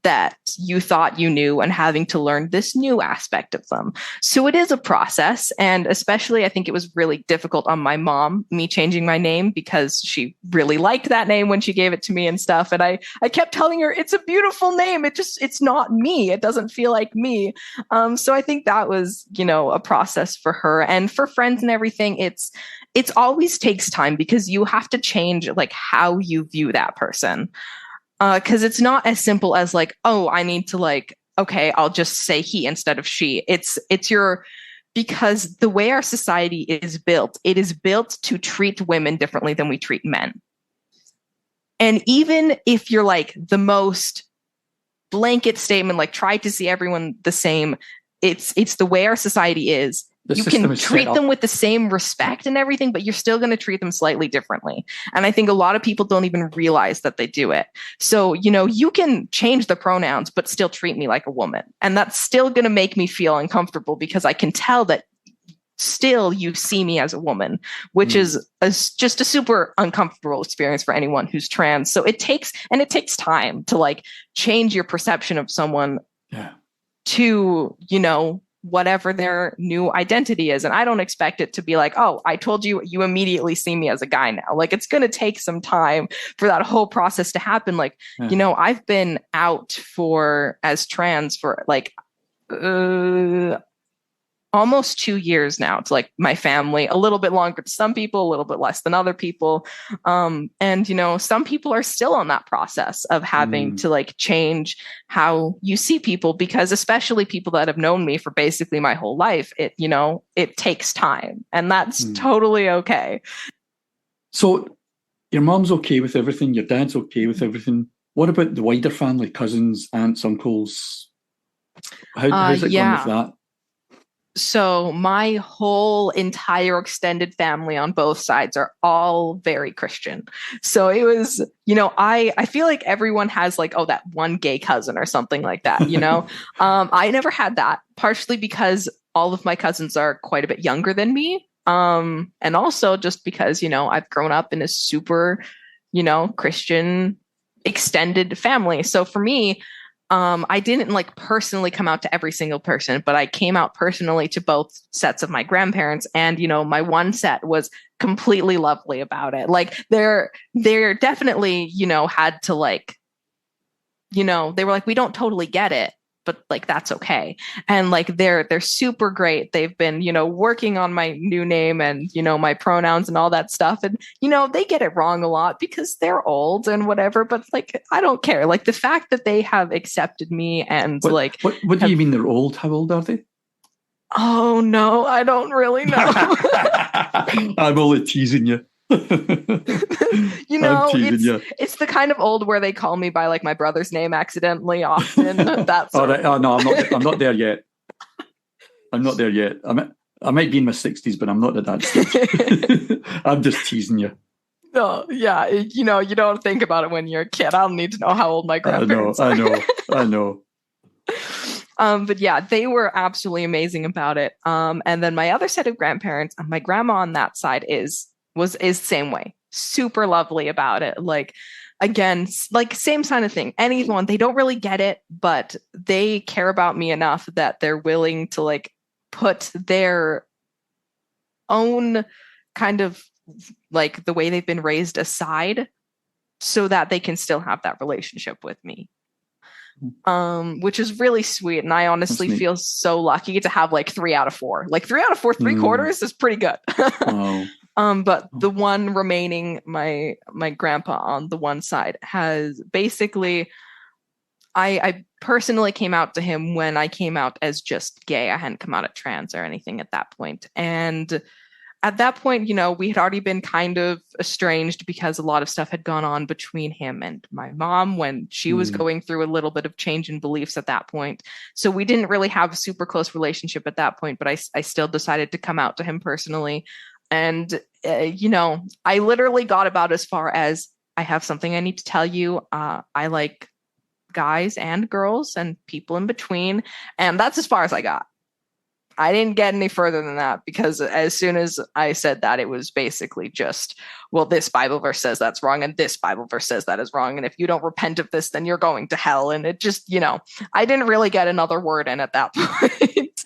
that you thought you knew and having to learn this new aspect of them. So it is a process. And especially, I think it was really difficult on my mom, me changing my name, because she really liked that name when she gave it to me and stuff. And I kept telling her, it's a beautiful name. It's not me. It doesn't feel like me. So I think that was, a process for her. And for friends and everything, it's always takes time, because you have to change like how you view that person. Because it's not as simple as like, oh, I need to like, okay, I'll just say he instead of she. Because the way our society is built, it is built to treat women differently than we treat men. And even if you're like the most blanket statement, like try to see everyone the same, it's the way our society is. You can treat them with the same respect and everything, but you're still going to treat them slightly differently. And I think a lot of people don't even realize that they do it. So, you can change the pronouns, but still treat me like a woman. And that's still going to make me feel uncomfortable, because I can tell that still you see me as a woman, which is just a super uncomfortable experience for anyone who's trans. So it takes time to like change your perception of someone to, whatever their new identity is. And I don't expect it to be like, oh, I told you, you immediately see me as a guy now. Like, it's going to take some time for that whole process to happen. Like, I've been out as trans for like, almost 2 years now to like my family, a little bit longer to some people, a little bit less than other people. And, some people are still on that process of having to like change how you see people, because especially people that have known me for basically my whole life, it takes time, and that's totally okay. So your mom's okay with everything. Your dad's okay with everything. What about the wider family, cousins, aunts, uncles? How's it going with that? So my whole entire extended family on both sides are all very Christian. So it was, I feel like everyone has like, oh, that one gay cousin or something like that, I never had that, partially because all of my cousins are quite a bit younger than me. And also just because, I've grown up in a super, Christian extended family. So for me, I didn't like personally come out to every single person, but I came out personally to both sets of my grandparents. And, my one set was completely lovely about it. Like they're definitely, had to like, they were like, we don't totally get it, but like, that's okay. And like, they're super great. They've been, working on my new name and, my pronouns and all that stuff. And, they get it wrong a lot because they're old and whatever, but like, I don't care. Like the fact that they have accepted me and what do you mean they're old? How old are they? Oh no, I don't really know. I'm only teasing you. It's the kind of old where they call me by like my brother's name accidentally often. That's all right. Oh no, I'm not there yet. I'm not there yet. I might be in my 60s, but I'm not at that stage. I'm just teasing you. No, yeah, you don't think about it when you're a kid. I don't need to know how old my grandparents are. I know. But yeah, they were absolutely amazing about it. And then my other set of grandparents, my grandma on that side is the same way. Super lovely about it. Like, again, like same kind of thing. Anyone, they don't really get it, but they care about me enough that they're willing to like put their own kind of like the way they've been raised aside so that they can still have that relationship with me. Which is really sweet. And I honestly feel so lucky to have like 3 out of 4. Like 3 out of 4, 3/4 is pretty good. Wow. But the one remaining, my grandpa on the one side has basically, I personally came out to him when I came out as just gay. I hadn't come out as trans or anything at that point. And at that point, we had already been kind of estranged because a lot of stuff had gone on between him and my mom when she was going through a little bit of change in beliefs at that point. So we didn't really have a super close relationship at that point, but I still decided to come out to him personally. And, I literally got about as far as, I have something I need to tell you. I like guys and girls and people in between. And that's as far as I got. I didn't get any further than that, because as soon as I said that, it was basically just, well, this Bible verse says that's wrong, and this Bible verse says that is wrong, and if you don't repent of this, then you're going to hell. And it just, I didn't really get another word in at that point.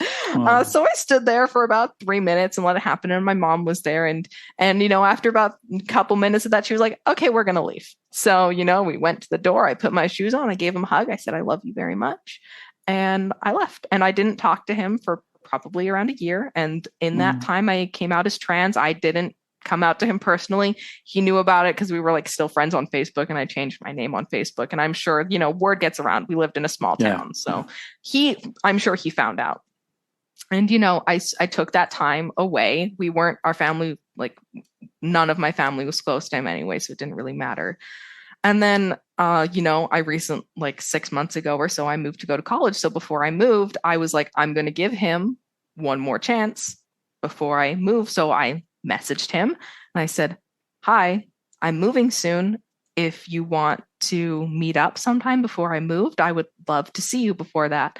So I stood there for about 3 minutes and let it happen. And my mom was there, and after about a couple minutes of that, she was like, "Okay, we're gonna leave." So we went to the door. I put my shoes on. I gave him a hug. I said, "I love you very much," and I left. And I didn't talk to him for probably around a year. And in that time, I came out as trans. I didn't come out to him personally. He knew about it because we were still friends on Facebook, and I changed my name on Facebook. And I'm sure, word gets around. We lived in a small town. So I'm sure he found out. And, I took that time away. We weren't, our family, none of my family was close to him anyway, so it didn't really matter. And then, I 6 months ago or so, I moved to go to college. So before I moved, I was like, I'm going to give him one more chance before I move. So I messaged him and I said, "Hi, I'm moving soon. If you want to meet up sometime before I moved, I would love to see you before that."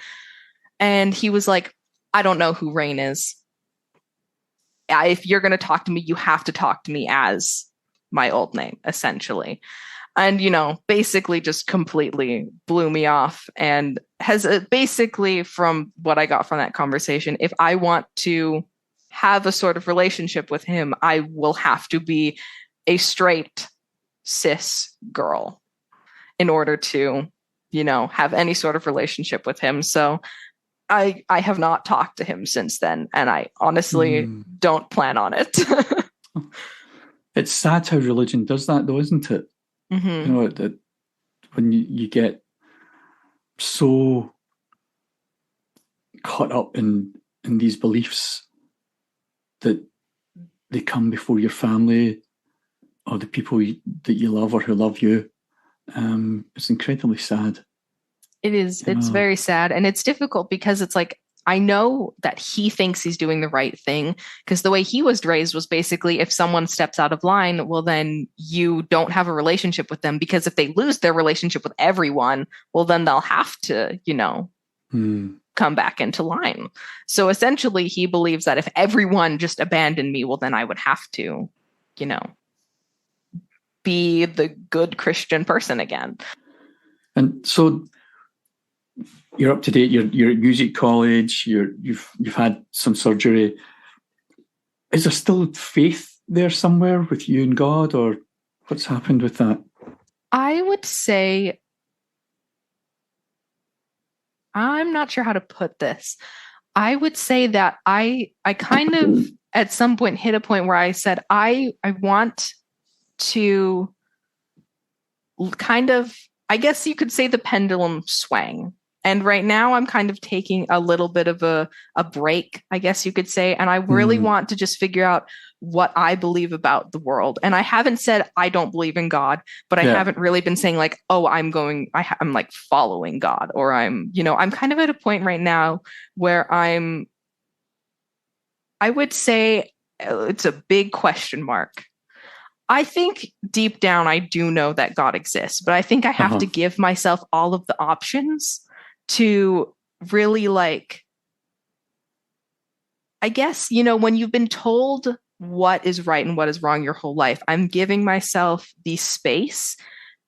And he was like, "I don't know who Rain is. If you're going to talk to me, you have to talk to me as my old name," essentially. And, basically just completely blew me off, and has basically, from what I got from that conversation, if I want to have a sort of relationship with him, I will have to be a straight cis girl in order to, have any sort of relationship with him. So I have not talked to him since then, and I honestly don't plan on it. It's sad how religion does that, though, isn't it? That when you get so caught up in these beliefs that they come before your family or the people that you love or who love you, it's incredibly sad. It is. It's very sad, and it's difficult because it's I know that he thinks he's doing the right thing, because the way he was raised was basically, if someone steps out of line, well, then you don't have a relationship with them, because if they lose their relationship with everyone, well, then they'll have to, come back into line. So essentially, he believes that if everyone just abandoned me, well, then I would have to, be the good Christian person again. And so you're up to date. You're at music college. You've had some surgery. Is there still faith there somewhere with you and God, or what's happened with that? I would say, I'm not sure how to put this. I would say that I kind of at some point hit a point where I said, I want to kind of, I guess you could say, the pendulum swang. And right now I'm kind of taking a little bit of a break, I guess you could say. And I really want to just figure out what I believe about the world. And I haven't said I don't believe in God, but I haven't really been saying oh, I'm following God, or I'm kind of at a point right now where I would say it's a big question mark. I think deep down, I do know that God exists, but I think I have to give myself all of the options to really I guess, when you've been told what is right and what is wrong your whole life, I'm giving myself the space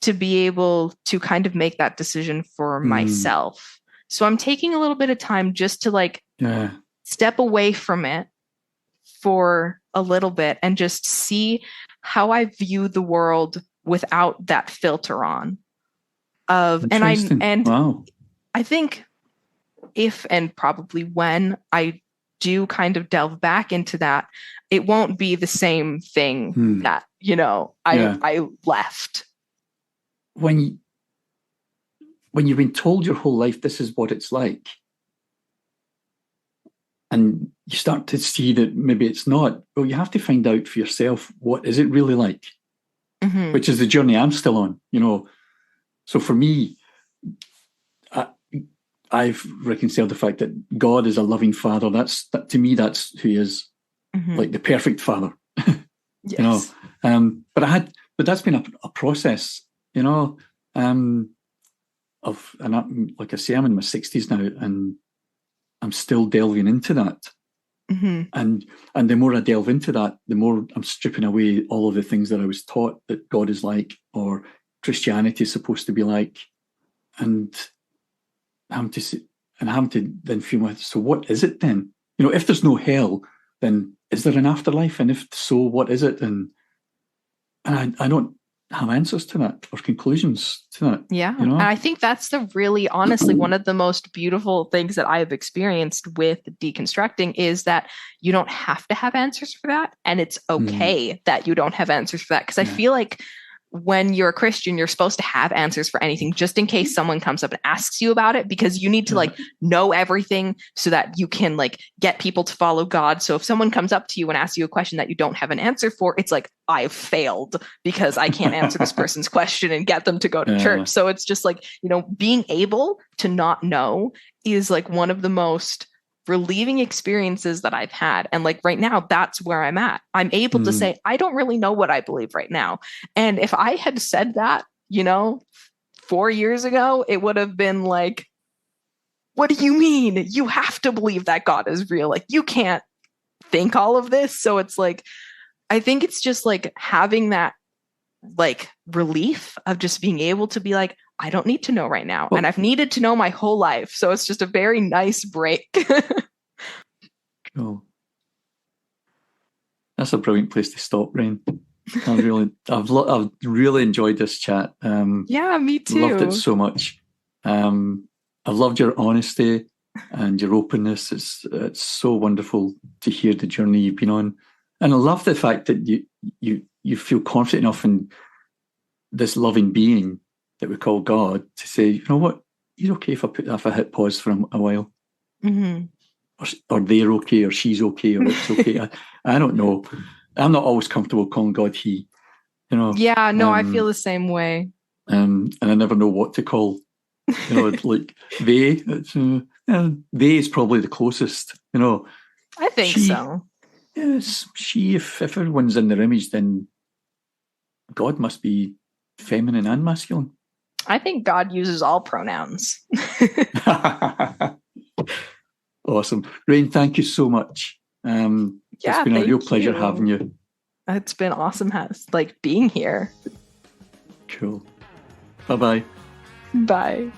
to be able to kind of make that decision for myself. So I'm taking a little bit of time just to step away from it for a little bit and just see how I view the world without that filter on. Wow. I think if and probably when I do kind of delve back into that, it won't be the same thing that, I left. When you've been told your whole life this is what it's like, and you start to see that maybe it's not, well, you have to find out for yourself, what is it really like? Which is the journey I'm still on, So for me, I've reconciled the fact that God is a loving father. To me, that's who he is, like the perfect father. Yes. But that's been a process, like I say, I'm in my 60s now, and I'm still delving into that. Mm-hmm. And the more I delve into that, the more I'm stripping away all of the things that I was taught that God is like, or Christianity is supposed to be like, and having to then feel, so what is it then? You know, if there's no hell, then is there an afterlife? And if so, what is it? And I don't have answers to that or conclusions to that. Yeah. You know? And I think that's the really, honestly, one of the most beautiful things that I have experienced with deconstructing is that you don't have to have answers for that. And it's okay that you don't have answers for that. Because I feel like when you're a Christian, you're supposed to have answers for anything just in case someone comes up and asks you about it, because you need to like know everything so that you can like get people to follow God. So if someone comes up to you and asks you a question that you don't have an answer for, it's like, I've failed because I can't answer this person's question and get them to go to church. So it's just like, you know, being able to not know is like one of the most relieving experiences that I've had. And like right now, that's where I'm at. I'm able to say, I don't really know what I believe right now. And if I had said that, you know, 4 years ago, it would have been like, what do you mean? You have to believe that God is real. Like you can't think all of this. So it's like, I think it's just like having that like relief of just being able to be like, I don't need to know right now. And I've needed to know my whole life. So it's just a very nice break. Cool. That's a brilliant place to stop, Rain. I've really enjoyed this chat. Yeah, me too. Loved it so much. I've loved your honesty and your openness. It's so wonderful to hear the journey you've been on. And I love the fact that you feel confident enough in this loving being that we call God to say, you know what, you're okay if I hit pause for a while, or they're okay, or she's okay, or it's okay. I don't know. I'm not always comfortable calling God he. You know. Yeah, no, I feel the same way. And I never know what to call. You know, like they. They is probably the closest. You know. I think so. Yes, she. If everyone's in their image, then God must be feminine and masculine. I think God uses all pronouns. Awesome. Rain, thank you so much. It's been a real pleasure having you. It's been awesome like being here. Cool. Bye-bye. Bye.